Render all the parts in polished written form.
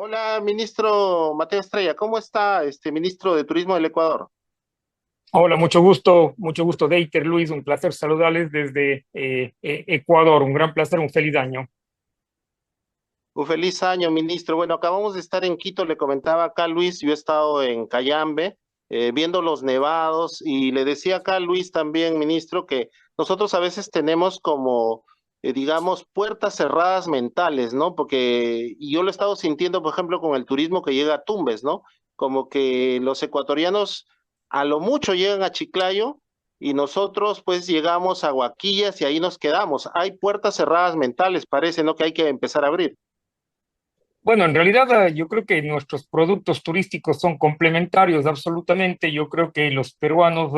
Hola, ministro Mateo Estrella, ¿cómo está este ministro de Turismo del Ecuador? Hola, mucho gusto, Deiter, Luis, un placer saludarles desde Ecuador, un gran placer, un feliz año. Un feliz año, ministro. Bueno, acabamos de estar en Quito, le comentaba acá Luis, yo he estado en Cayambe viendo los nevados y le decía acá a Luis también, ministro, que nosotros a veces tenemos como, digamos, puertas cerradas mentales, ¿no? Porque y yo lo he estado sintiendo, por ejemplo, con el turismo que llega a Tumbes, ¿no? Como que los ecuatorianos a lo mucho llegan a Chiclayo y nosotros pues llegamos a Huaquillas y ahí nos quedamos. Hay puertas cerradas mentales, parece, ¿no? Que hay que empezar a abrir. Bueno, en realidad yo creo que nuestros productos turísticos son complementarios absolutamente. Yo creo que los peruanos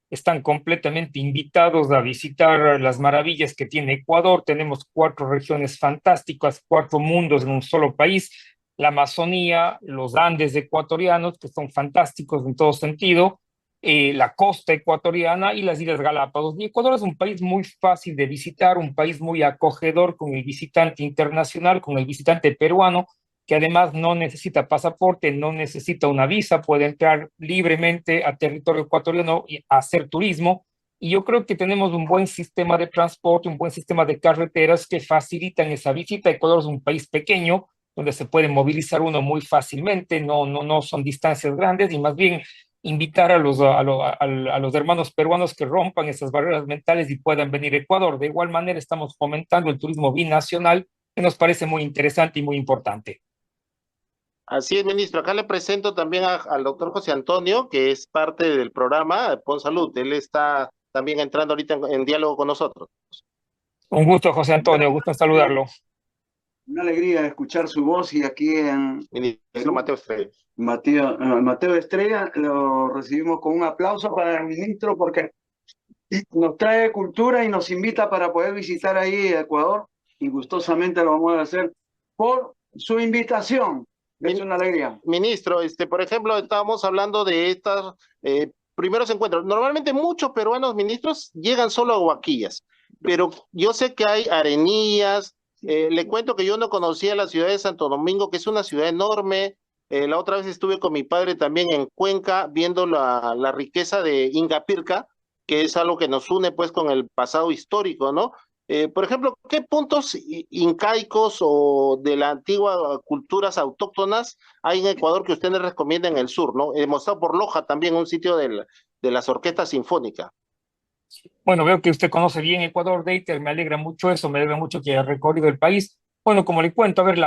están completamente invitados a visitar las maravillas que tiene Ecuador. Tenemos cuatro regiones fantásticas, cuatro mundos en un solo país. La Amazonía, los Andes ecuatorianos, que son fantásticos en todo sentido, la costa ecuatoriana y las Islas Galápagos. Y Ecuador es un país muy fácil de visitar, un país muy acogedor con el visitante internacional, con el visitante peruano que además no necesita pasaporte, no necesita una visa, puede entrar libremente a territorio ecuatoriano y hacer turismo. Y yo creo que tenemos un buen sistema de transporte, un buen sistema de carreteras que facilitan esa visita. Ecuador es un país pequeño donde se puede movilizar uno muy fácilmente, no son distancias grandes y más bien invitar a los hermanos peruanos que rompan esas barreras mentales y puedan venir a Ecuador. De igual manera, estamos fomentando el turismo binacional, que nos parece muy interesante y muy importante. Así es, ministro. Acá le presento también al doctor José Antonio, que es parte del programa Pon Salud. Él está también entrando ahorita en diálogo con nosotros. Un gusto, José Buenas Antonio, gusto en tardes. saludarlo. Una alegría escuchar su voz y aquí en Ministro Perú, Mateo Estrella. Mateo Estrella, lo recibimos con un aplauso para el ministro porque nos trae cultura y nos invita para poder visitar ahí Ecuador y gustosamente lo vamos a hacer por su invitación. Es Min- una alegría. Ministro, por ejemplo, estábamos hablando de estos primeros encuentros. Normalmente muchos peruanos ministros llegan solo a Huaquillas, pero yo sé que hay arenillas. Le cuento que yo no conocía la ciudad de Santo Domingo, que es una ciudad enorme. La otra vez estuve con mi padre también en Cuenca, viendo la riqueza de Ingapirca, que es algo que nos une pues con el pasado histórico, ¿no? Por ejemplo, ¿qué puntos incaicos o de la antigua culturas autóctonas hay en Ecuador que usted les recomienda en el sur, ¿no? Hemos estado por Loja también, un sitio de las orquestas sinfónicas. Bueno, veo que usted conoce bien Ecuador, Deiter, me alegra mucho eso, me alegra mucho que haya recorrido el país. Bueno, como le cuento, a ver,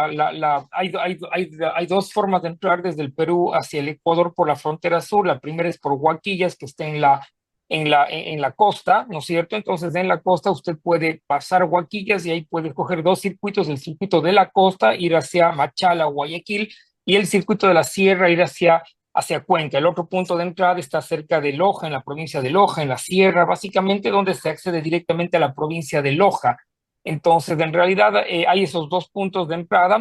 hay dos formas de entrar desde el Perú hacia el Ecuador por la frontera sur. La primera es por Huaquillas, que está en la costa, ¿no es cierto? Entonces, en la costa usted puede pasar Huaquillas y ahí puede coger dos circuitos, el circuito de la costa, ir hacia Machala, Guayaquil, y el circuito de la sierra, ir hacia Cuenca. El otro punto de entrada está cerca de Loja, en la provincia de Loja, en la sierra, básicamente donde se accede directamente a la provincia de Loja. Entonces, en realidad hay esos dos puntos de entrada.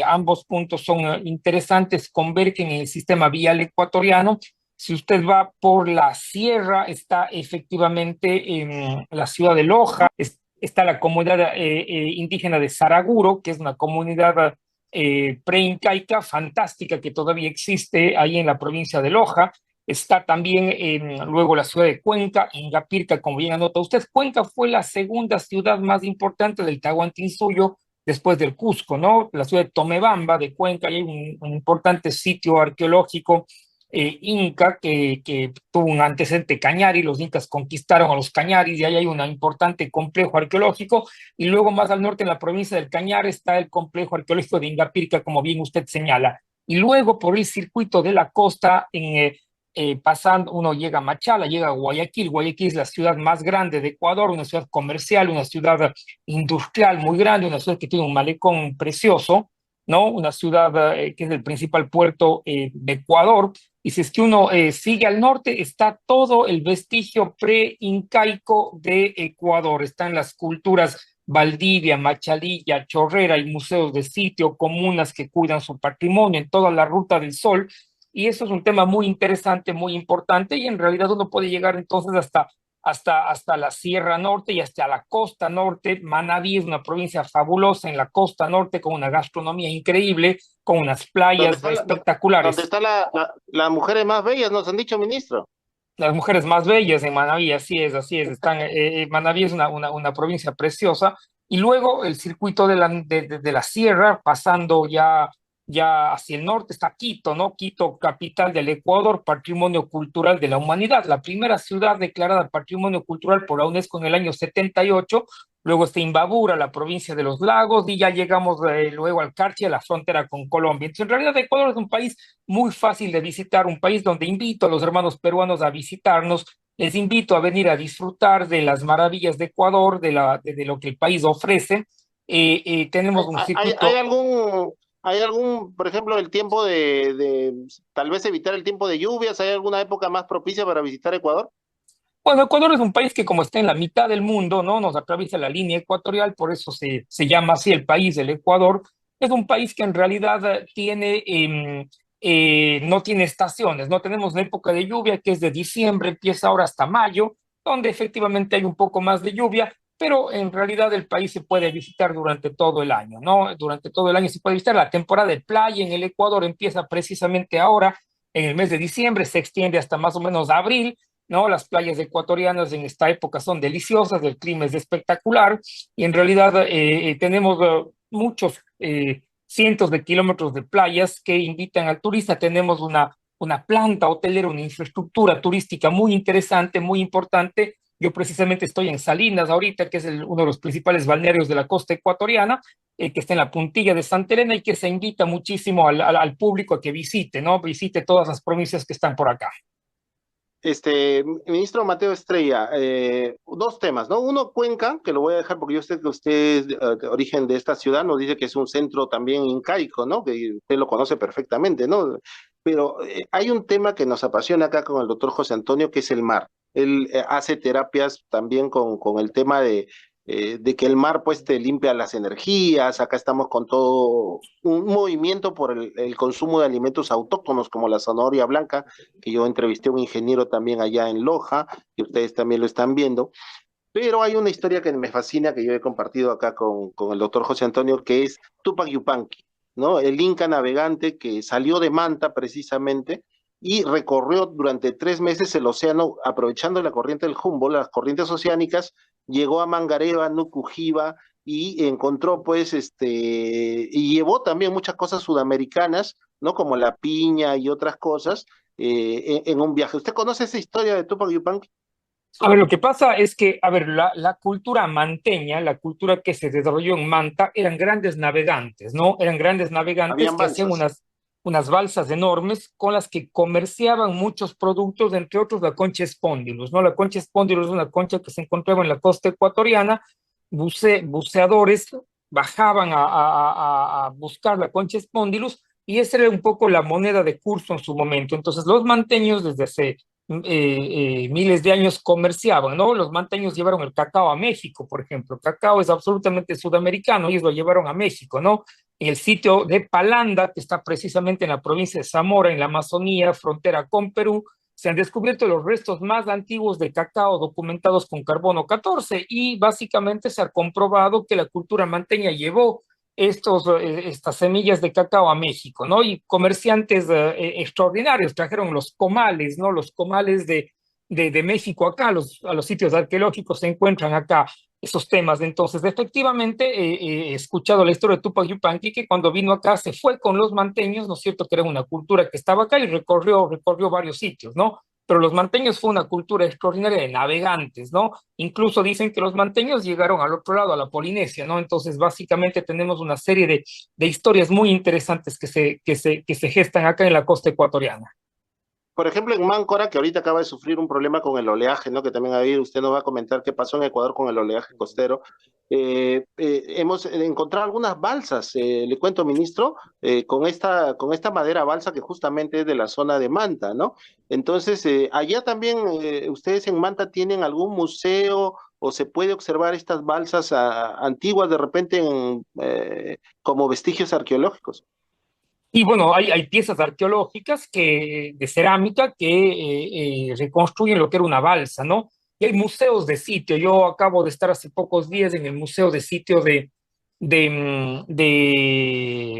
Ambos puntos son interesantes, convergen en el sistema vial ecuatoriano. Si usted va por la sierra, está efectivamente en la ciudad de Loja, está la comunidad indígena de Saraguro, que es una comunidad preincaica fantástica que todavía existe ahí en la provincia de Loja. Está también luego la ciudad de Cuenca, Ingapirca, como bien anota usted. Cuenca fue la segunda ciudad más importante del Tahuantinsuyo después del Cusco, ¿no? La ciudad de Tomebamba de Cuenca, y hay un importante sitio arqueológico inca que tuvo un antecedente cañari, los incas conquistaron a los cañaris y ahí hay un importante complejo arqueológico y luego más al norte en la provincia del Cañar está el complejo arqueológico de Ingapirca, como bien usted señala. Y luego por el circuito de la costa, pasando, uno llega a Machala, llega a Guayaquil. Guayaquil es la ciudad más grande de Ecuador, una ciudad comercial, una ciudad industrial muy grande, una ciudad que tiene un malecón precioso, ¿no? Una ciudad que es el principal puerto de Ecuador. Y si es que uno sigue al norte, está todo el vestigio pre-incaico de Ecuador. Están las culturas Valdivia, Machalilla, Chorrera, y museos de sitio, comunas que cuidan su patrimonio en toda la Ruta del Sol. Y eso es un tema muy interesante, muy importante, y en realidad uno puede llegar entonces hasta la Sierra Norte y hasta la costa norte. Manabí es una provincia fabulosa en la costa norte con una gastronomía increíble con unas ¿Dónde playas está dónde espectaculares. está las mujeres más bellas, nos han dicho, ministro? Las mujeres más bellas en Manabí, así es, están, Manabí es una provincia preciosa, y luego el circuito de la sierra, pasando ya hacia el norte, está Quito, ¿no? Quito, capital del Ecuador, Patrimonio Cultural de la Humanidad, la primera ciudad declarada Patrimonio Cultural por la UNESCO en el año 78. Luego está Imbabura, la provincia de los lagos, y ya llegamos luego al Carchi, a la frontera con Colombia. Entonces, en realidad, Ecuador es un país muy fácil de visitar, un país donde invito a los hermanos peruanos a visitarnos, les invito a venir a disfrutar de las maravillas de Ecuador, de lo que el país ofrece. Tenemos un Hay circuito. algún, por ejemplo, el tiempo tal vez evitar el tiempo de lluvias? ¿Hay alguna época más propicia para visitar Ecuador? Bueno, Ecuador es un país que como está en la mitad del mundo, ¿no? Nos atraviesa la línea ecuatorial, por eso se llama así el país del Ecuador. Es un país que en realidad no tiene estaciones, no tenemos una época de lluvia que es de diciembre, empieza ahora hasta mayo, donde efectivamente hay un poco más de lluvia, pero en realidad el país se puede visitar durante todo el año, ¿no? Durante todo el año se puede visitar. La temporada de playa en el Ecuador empieza precisamente ahora, en el mes de diciembre, se extiende hasta más o menos abril, ¿no? Las playas ecuatorianas en esta época son deliciosas, el clima es espectacular, y en realidad tenemos muchos cientos de kilómetros de playas que invitan al turista. Tenemos una planta hotelera, una infraestructura turística muy interesante, muy importante. Yo precisamente estoy en Salinas ahorita, que es uno de los principales balnearios de la costa ecuatoriana, que está en la puntilla de Santa Elena, y que se invita muchísimo al público a que visite, ¿no? Visite todas las provincias que están por acá. Ministro Mateo Estrella, dos temas, ¿no? Uno, Cuenca, que lo voy a dejar porque yo sé que usted es de origen de esta ciudad, nos dice que es un centro también incaico, ¿no? Que usted lo conoce perfectamente, ¿no? Pero hay un tema que nos apasiona acá con el doctor José Antonio, que es el mar. Él hace terapias también con el tema de que el mar pues te limpia las energías. Acá estamos con todo un movimiento por el consumo de alimentos autóctonos como la zanahoria blanca, que yo entrevisté a un ingeniero también allá en Loja, y ustedes también lo están viendo. Pero hay una historia que me fascina, que yo he compartido acá con el doctor José Antonio, que es Tupac Yupanqui, ¿no? El inca navegante que salió de Manta precisamente y recorrió durante 3 meses el océano, aprovechando la corriente del Humboldt, las corrientes oceánicas, llegó a Mangareva, Nukujiva, y encontró pues y llevó también muchas cosas sudamericanas, ¿no? Como la piña y otras cosas, en un viaje. ¿Usted conoce esa historia de Tupac Yupanqui? A ver, lo que pasa es que, a ver, la cultura manteña, la cultura que se desarrolló en Manta, eran grandes navegantes, ¿no? Eran grandes navegantes Habían que hacían balsas. unas balsas enormes con las que comerciaban muchos productos, entre otros la concha spondylus, ¿no? La concha spondylus es una concha que se encontraba en la costa ecuatoriana. Buceadores bajaban a buscar la concha spondylus, y esa era un poco la moneda de curso en su momento. Entonces, los manteños desde hace miles de años comerciaban, ¿no? Los manteños llevaron el cacao a México, por ejemplo. El cacao es absolutamente sudamericano, ellos lo llevaron a México, ¿no? En el sitio de Palanda, que está precisamente en la provincia de Zamora, en la Amazonía, frontera con Perú, se han descubierto los restos más antiguos de cacao documentados con carbono 14, y básicamente se ha comprobado que la cultura manteña llevó estas semillas de cacao a México, ¿no? Y comerciantes extraordinarios trajeron los comales, ¿no? Los comales de México acá, a los sitios arqueológicos se encuentran acá esos temas. Entonces, efectivamente, he escuchado la historia de Tupac Yupanqui, que cuando vino acá se fue con los manteños, ¿no es cierto? Que era una cultura que estaba acá, y recorrió varios sitios, ¿no? Pero los manteños fue una cultura extraordinaria de navegantes, ¿no? Incluso dicen que los manteños llegaron al otro lado, a la Polinesia, ¿no? Entonces, básicamente tenemos una serie de historias muy interesantes que se gestan acá en la costa ecuatoriana. Por ejemplo, en Máncora, que ahorita acaba de sufrir un problema con el oleaje, ¿no? Que también ahí usted nos va a comentar qué pasó en Ecuador con el oleaje costero. Hemos encontrado algunas balsas, le cuento, ministro, con esta madera balsa que justamente es de la zona de Manta, ¿no? Entonces, allá también, ustedes en Manta tienen algún museo o se puede observar estas balsas antiguas de repente como vestigios arqueológicos. Y bueno, hay piezas arqueológicas de cerámica que reconstruyen lo que era una balsa, ¿no? Y hay museos de sitio. Yo acabo de estar hace pocos días en el museo de sitio de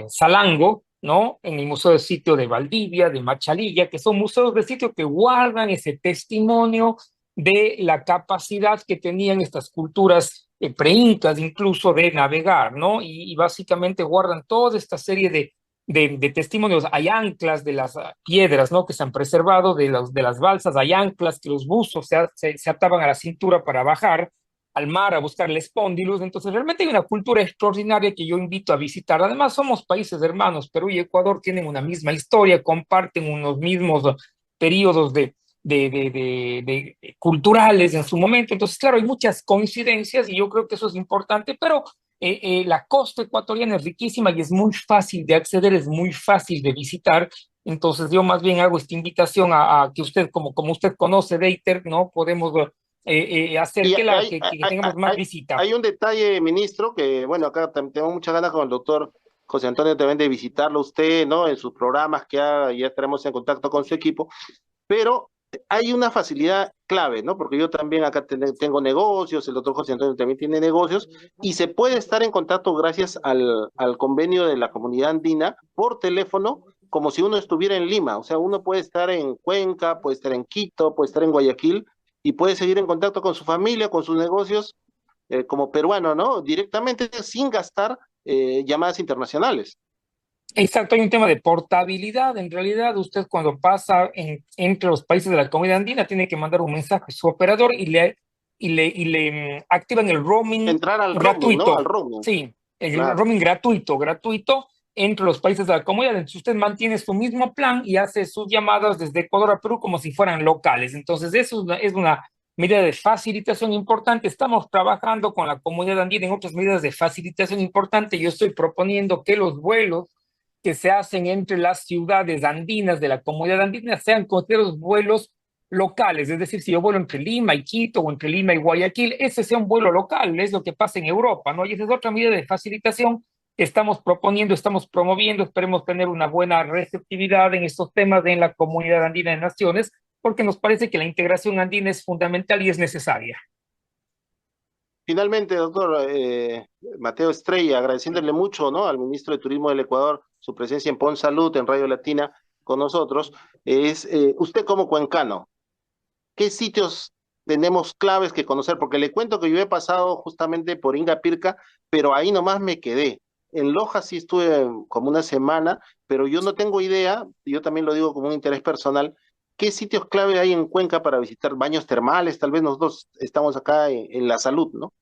Salango, ¿no? En el Museo de Sitio de Valdivia, de Machalilla, que son museos de sitio que guardan ese testimonio de la capacidad que tenían estas culturas preincas incluso de navegar, ¿no? Y básicamente guardan toda esta serie de testimonios. Hay anclas de las piedras, ¿no? Que se han preservado, de las balsas, hay anclas que los buzos se ataban a la cintura para bajar al mar a buscar el espóndilus. Entonces, realmente hay una cultura extraordinaria que yo invito a visitar. Además, somos países hermanos. Perú y Ecuador tienen una misma historia, comparten unos mismos periodos culturales en su momento. Entonces, claro, hay muchas coincidencias y yo creo que eso es importante, pero la costa ecuatoriana es riquísima y es muy fácil de acceder, es muy fácil de visitar. Entonces, yo más bien hago esta invitación a que usted, como usted conoce Deiter, ¿no? Podemos hacer Y que, que tengamos más visita. hay un detalle, ministro, que bueno, acá tengo muchas ganas con el doctor José Antonio también de visitarlo usted, ¿no? En sus programas que ya estaremos en contacto con su equipo, pero hay una facilidad clave, ¿no? Porque yo también acá tengo negocios, el doctor José Antonio también tiene negocios, y se puede estar en contacto gracias al convenio de la Comunidad Andina por teléfono, como si uno estuviera en Lima. O sea, uno puede estar en Cuenca, puede estar en Quito, puede estar en Guayaquil, y puede seguir en contacto con su familia, con sus negocios, como peruano, ¿no? Directamente sin gastar llamadas internacionales. Exacto, hay un tema de portabilidad. En realidad, usted cuando pasa entre los países de la comunidad andina tiene que mandar un mensaje a su operador y le activan el roaming Entrar al roaming, ¿no? Al gratuito. roaming, Sí, el claro. roaming gratuito entre los países de la comunidad. Entonces usted mantiene su mismo plan y hace sus llamadas desde Ecuador a Perú como si fueran locales. Entonces eso es una medida de facilitación importante. Estamos trabajando con la comunidad andina en otras medidas de facilitación importante. Yo estoy proponiendo que los vuelos que se hacen entre las ciudades andinas de la comunidad andina sean considerados vuelos locales, es decir, si yo vuelo entre Lima y Quito o entre Lima y Guayaquil, ese sea un vuelo local, es lo que pasa en Europa, ¿no? Y esa es otra medida de facilitación que estamos proponiendo, estamos promoviendo, esperemos tener una buena receptividad en estos temas en la comunidad andina de naciones, porque nos parece que la integración andina es fundamental y es necesaria. Finalmente, doctor Mateo Estrella, agradeciéndole mucho, ¿no? Al ministro de Turismo del Ecuador, su presencia en Pon Salud, en Radio Latina, con nosotros, es usted como cuencano, ¿qué sitios tenemos claves que conocer? Porque le cuento que yo he pasado justamente por Inga Pirca, pero ahí nomás me quedé. En Loja sí estuve como una semana, pero yo no tengo idea, yo también lo digo como un interés personal, ¿qué sitios clave hay en Cuenca para visitar? Baños termales, tal vez nosotros estamos acá en la salud, ¿no?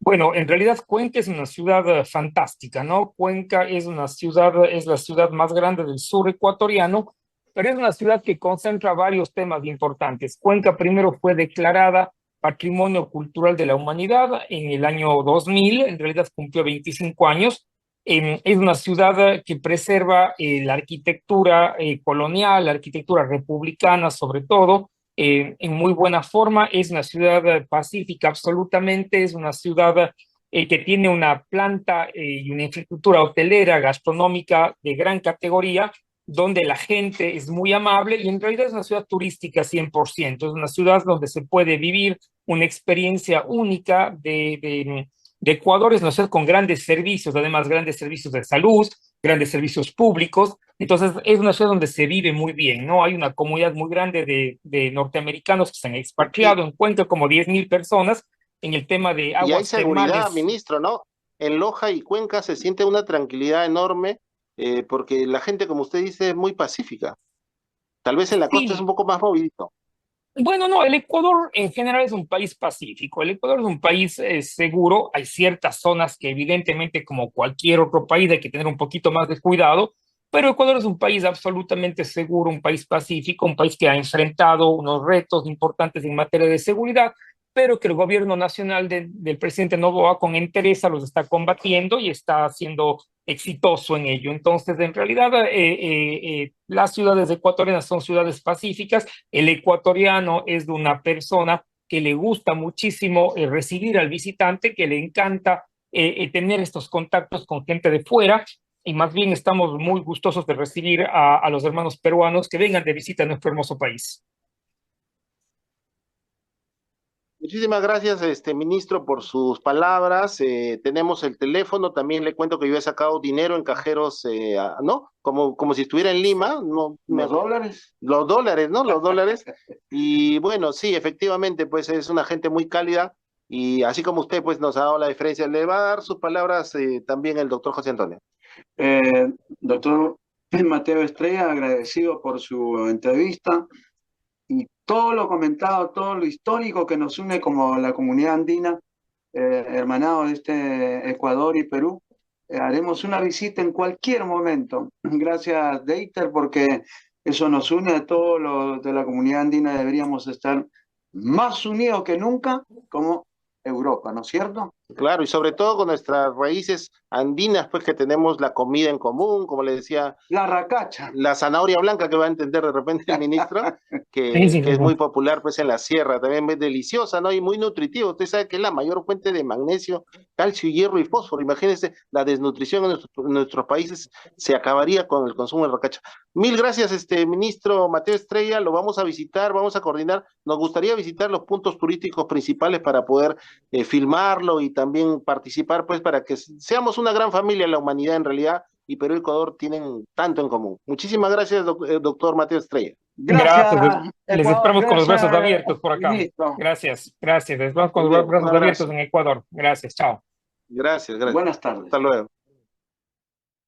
Bueno, en realidad Cuenca es una ciudad fantástica, ¿no? Cuenca es una ciudad, es la ciudad más grande del sur ecuatoriano, pero es una ciudad que concentra varios temas importantes. Cuenca primero fue declarada Patrimonio Cultural de la Humanidad en el año 2000, en realidad cumplió 25 años. Es una ciudad que preserva la arquitectura colonial, la arquitectura republicana sobre todo, en muy buena forma. Es una ciudad pacífica absolutamente, es una ciudad que tiene una planta y una infraestructura hotelera, gastronómica de gran categoría, donde la gente es muy amable y en realidad es una ciudad turística 100%. Es una ciudad donde se puede vivir una experiencia única de Ecuador. Es una ciudad con grandes servicios, además grandes servicios de salud, grandes servicios públicos. Entonces, es una ciudad donde se vive muy bien, ¿no? Hay una comunidad muy grande de norteamericanos que se han Y, expatriado, encuentro como 10.000 personas en el tema de y hay aguas seguridad, termales. ministro, ¿no? En Loja y Cuenca se siente una tranquilidad enorme porque la gente, como usted dice, es muy pacífica. Tal vez en la costa es Sí, un poco más movidito. bueno, no, el Ecuador en general es un país pacífico. El Ecuador es un país seguro. Hay ciertas zonas que evidentemente, como cualquier otro país, hay que tener un poquito más de cuidado, pero Ecuador es un país absolutamente seguro, un país pacífico, un país que ha enfrentado unos retos importantes en materia de seguridad, pero que el gobierno nacional del presidente Noboa con entereza los está combatiendo y está siendo exitoso en ello. Entonces, en realidad, las ciudades ecuatorianas son ciudades pacíficas. El ecuatoriano es de una persona que le gusta muchísimo recibir al visitante, que le encanta tener estos contactos con gente de fuera, y más bien estamos muy gustosos de recibir a los hermanos peruanos que vengan de visita a nuestro hermoso país. Muchísimas gracias, ministro, por sus palabras. Tenemos el teléfono. También le cuento que yo he sacado dinero en cajeros, ¿no? Como si estuviera en Lima, no, ¿Los dólares? los dólares, ¿no? Los dólares. Y bueno, sí, efectivamente, pues es una gente muy cálida. Y así como usted, pues nos ha dado la diferencia, le va a dar sus palabras también el doctor José Antonio. Doctor Mateo Estrella, agradecido por su entrevista y todo lo comentado, todo lo histórico que nos une como la comunidad andina, hermanado de este Ecuador y Perú. Haremos una visita en cualquier momento. Gracias, Deiter, porque eso nos une a todos los de la comunidad andina. Deberíamos estar más unidos que nunca como Europa, ¿no es cierto? Claro, y sobre todo con nuestras raíces andinas, pues que tenemos la comida en común, como le decía, La racacha. la zanahoria blanca que va a entender de repente el ministro, Sí, que es muy popular pues en la sierra, también es deliciosa, ¿no? Y muy nutritiva. Usted sabe que es la mayor fuente de magnesio, calcio, hierro y fósforo. Imagínense, la desnutrición en nuestros países se acabaría con el consumo de racacha. Mil gracias, ministro Mateo Estrella, lo vamos a visitar, vamos a coordinar. Nos gustaría visitar los puntos turísticos principales para poder filmarlo y también participar, pues, para que seamos una gran familia, la humanidad en realidad, y Perú y Ecuador tienen tanto en común. Muchísimas gracias, doctor Mateo Estrella. Gracias. Les Ecuador, esperamos con los brazos gracias, abiertos por acá. ministro. Gracias. Les esperamos con Muy los bien, un brazos abiertos abrazo. en Ecuador. Gracias. Chao. Gracias, gracias. Buenas tardes. Hasta luego.